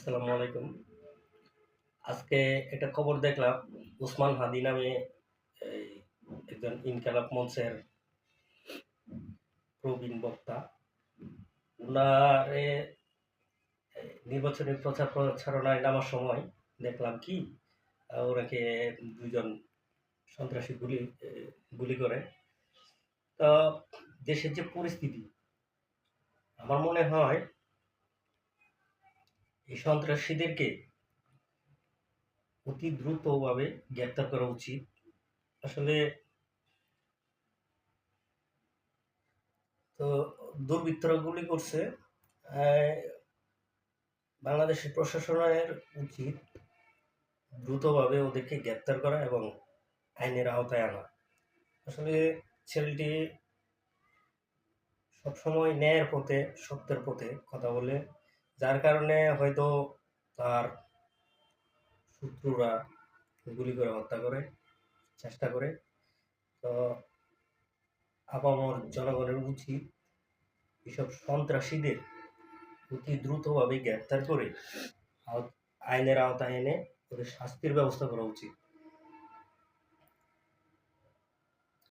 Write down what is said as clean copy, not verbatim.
আসসালামু আলাইকুম। আজকে একটা খবর দেখলাম, উসমান হাদি নামে এই একজন ইনকালাব মঞ্চের প্রবীণ বক্তা। উনারে নির্বাচনী প্রচার প্রচারণায় নামার সময় দেখলাম কি ওনাকে ২ জন সন্ত্রাসী গুলি করে। তো দেশের যে পরিস্থিতি, আমার মনে হয় এই সন্ত্রাসীদেরকে অতি দ্রুতভাবে গ্রেপ্তার করা উচিত। আসলে তো দুর্বৃত্তরা গুলি করছে। আহ, বাংলাদেশের প্রশাসনের উচিত দ্রুতভাবে ওদেরকে গ্রেপ্তার করা এবং আইনের আওতায় আনা। আসলে ছেলেটি সবসময় ন্যায়ের পথে, সত্যের পথে কথা বলে, যার কারণে হয়তো তার শত্রুরা গুলি করে হত্যা করে, চেষ্টা করে। তো আপামর জনগণের উচিত এসব সন্ত্রাসীদের অতি দ্রুতভাবে গ্রেপ্তার করে আইনের আওতায় এনে ওদের শাস্তির ব্যবস্থা করা উচিত।